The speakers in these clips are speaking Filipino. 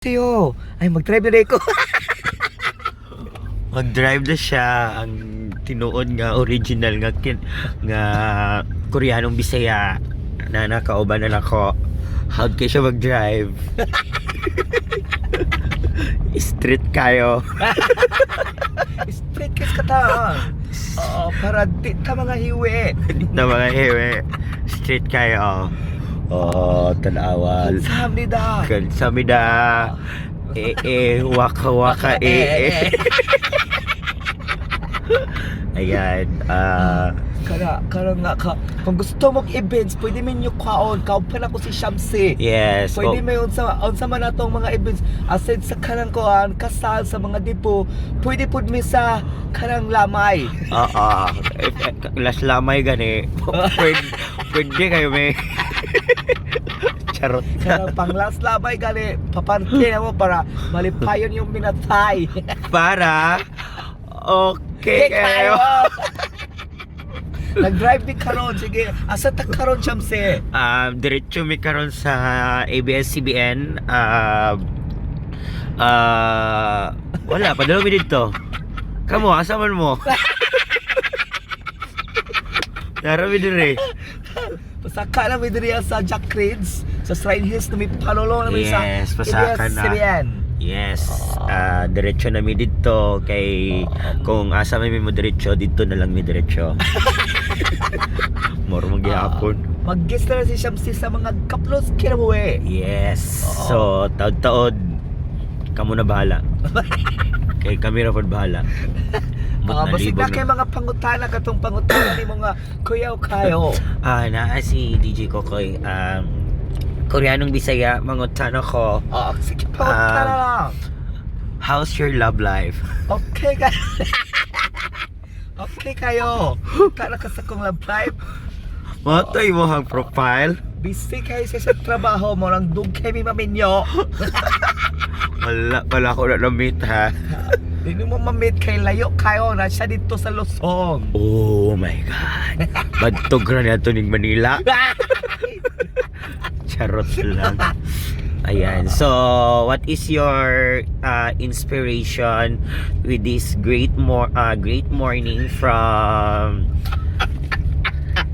Tiyo, ay mag-drive na ko. Mag-drive na siya ang tinuod nga original nga Koreanong Bisaya na nakauban na nako. How kay siya mag-drive? Street kayo. Straight kiss ka ta. Para di ta mga hiwi. Na mga hewe. Street kayo. Tanawan. Samnida. Kamsamida. Waka waka Ayan. Kara nga ka. Kung gusto mong events, pwede min nyo kaon. Kaupan ako si Shamsi. Yes. Pwede may unsa man atong mga events aside sa kanang koan, kasal sa mga dipo. Pwede pud mi sa kanang lamay. Last lamay gani. Pwede kayo may. Charot. Kanang pang last lamay gali, paparke na mo para malipayon yung minatay. Para okay kayo. Nag-drive di karon, sige. Asa ta karon Shamsi? Diretso mi karon sa ABS-CBN. Wala, padalo mi dito. Kamo, asa man mo? Narami dire. Pasaka na mi diri sa Jack Creeds, sa Shrine Hills na may panulong na may sa Yes, pasaka na. ABS-CBN. Yes, diretso na mi dito kay kung asa may mo diretso dito na lang mi diretso. Moro magyapon. Mag-guest na si Shamsi sa mga kaplos kinabuhi. Yes. So, taod-taod kamo na bahala. Kay kami ra pod bahala. Basig na kay mga pangutana katong pangutana ni mga kuyaw kayo. Na si DJ Kokoy. Koreanong Bisaya, mangutana ko. Sige pangutana lang. How's your love life? Okay ka. Okay kayo. Tara ka sa kong love life. Matay mo ang profile? Busy kayo sa trabaho mo nang dugkay mi maminyo. Wala ko na na-meet ha. Hindi mo ma-meet kay layo kayo na siya dito sa Luzon. Oh my God. Badtog na niya ito ning Manila. Charot lang. Ayan. So, what is your inspiration with this great morning from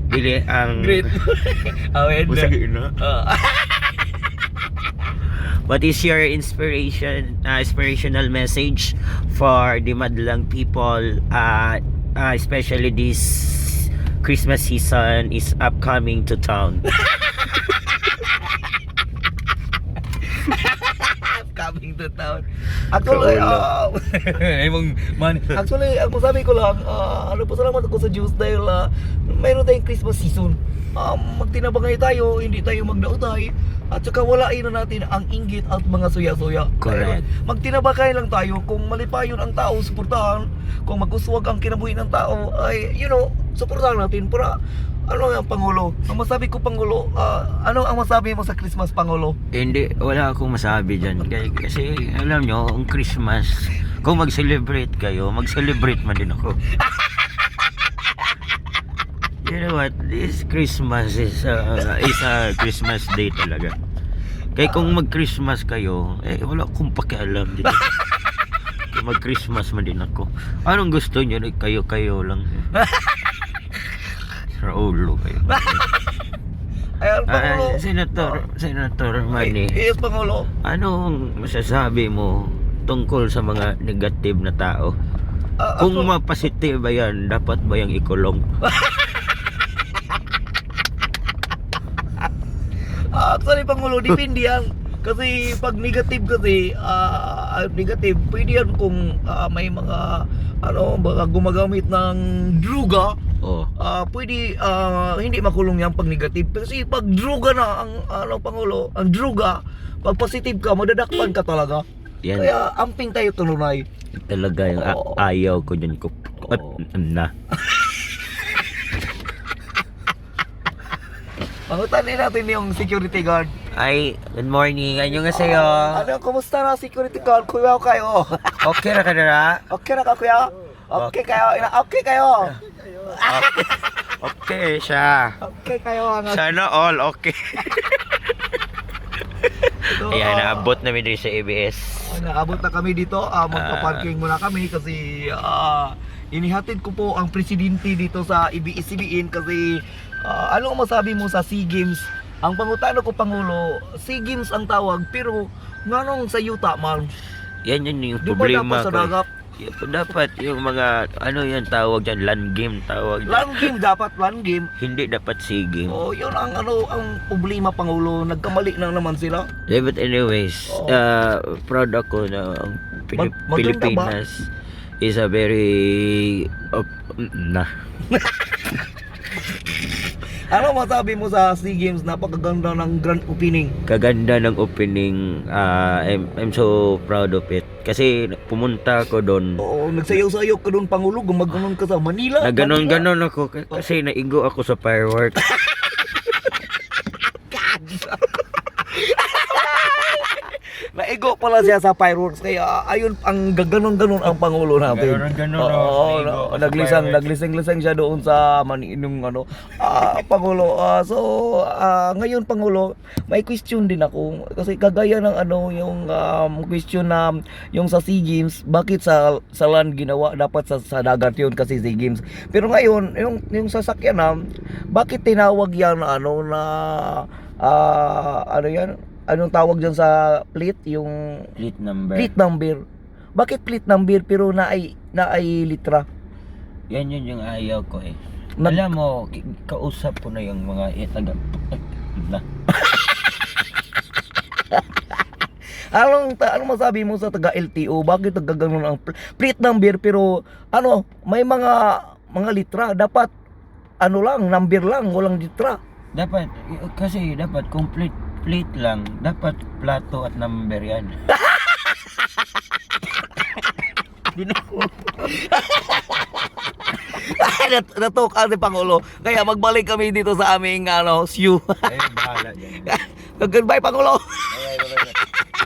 Dili ang Great. Usagin na. What is your inspirational message for the Madlang people, especially this Christmas season is upcoming to town? Coming to town. Actually, actually, ang masabi ko lang, pasalamat ako sa Diyos dahil mayroon tayong Christmas season. Magtinabangay tayo, hindi tayo magdautay, at saka walain na natin ang inggit at mga suya-suya. Correct. Magtinabangay lang tayo, kung malipayon ang tao, suportahan. Kung maguswag ang kinabuhi ng tao, ay, suportahan natin para ano ang Pangulo? Ang masabi ko Pangulo, ano ang masabi mo sa Christmas Pangulo? Hindi, wala akong masabi dyan. Kasi alam nyo, ang Christmas, kung mag-celebrate kayo, mag-celebrate man din ako. You know what? This Christmas is a Christmas day talaga. Kaya kung mag-Christmas kayo, wala akong pakialam din. Kung mag-Christmas man din ako. Anong gusto nyo? Kayo lang. Raulo kayo. Ayan, Pangulo. Senator Manny. Yes, Pangulo. Anong masasabi mo tungkol sa mga negative na tao? Kung ma-positive ba yan, dapat ba yung ikulong? Actually, Pangulo, depende yan. Kasi pag negative kasi, negative, pwede yan kung may mga, baka gumagamit ng druga. Pwede hindi makulong yan pag negative. Kasi pag druga na ang Pangulo, ang druga, pag positive ka, madadakpan ka talaga. Yan. Kaya amping tayo tunay. Talaga yung ayaw ko dyan ko. Na. Pangutanin natin yung security guard. Ay, good morning. Anyo nga sa'yo. Kumusta na security guard? Kuya kayo. Okay na ka na? Okay na ka kuya? Okay kayo. Okay kayo. Okay siya. Okay kayo. Sana all okay. Ito, Ayan, naabot namin din sa ABS. Naabot na kami dito, magpa-parking muna kami kasi inihatid ko po ang presidente dito sa ABS-CBN kasi ano ang masabi mo sa SEA Games? Ang pangutano ko Pangulo, SEA Games ang tawag pero nganong sa yuta man? Yan yung Di ba problema dapat sa ko. dagat? Dapat yung mga, ano yan tawag dyan, land game tawag dyan. Land game dapat, land game. Hindi dapat sea game. Oh, yun ang ang problema Pangulo, nagkamali na naman sila. Yeah, but anyways, Oo. proud ako na ang Maganda ba? Pilipinas is a very Ano masabi mo sa SEA Games? Napakaganda ng grand opening. kaganda ng opening. I'm so proud of it kasi pumunta ako doon. Oo, nagsayaw-sayaw ka doon Pangulo, gumaganon ka sa Manila. Naganon-ganon ako kasi naigo ako sa fireworks. Naigo pala siya sa fireworks kaya ayun ang gaganon-ganon ang pangulo natin. Gaganon-ganon, Oo, naigo ako sa naglisang fireworks. naglising-lising siya doon sa maninong pangulo. Ngayon pangulo, may question din ako kasi kagaya ng yung question na yung sa SEA Games, bakit sa land ginawa dapat sa dagat yun kasi SEA Games. Pero ngayon, yung sasakyan bakit tinawag yan na ano yan? Anong tawag dyan sa plate? Yung Plate number. plate number. Bakit plate number pero na ay litra? Yan yun yung ayaw ko eh. Nag- Alam mo, kausap ko na yung mga taga na. Anong masabi mo sa taga LTO? Bakit nagkaganon ang plate number pero may mga litra dapat number lang, walang litra. Dapat, kasi dapat complete plate lang. Dapat plato at number yan. Natok ang Pangulo. Kaya magbalik kami dito sa aming SU. Ay, bahala dyan. Goodbye Pangulo. Ay, bye-bye.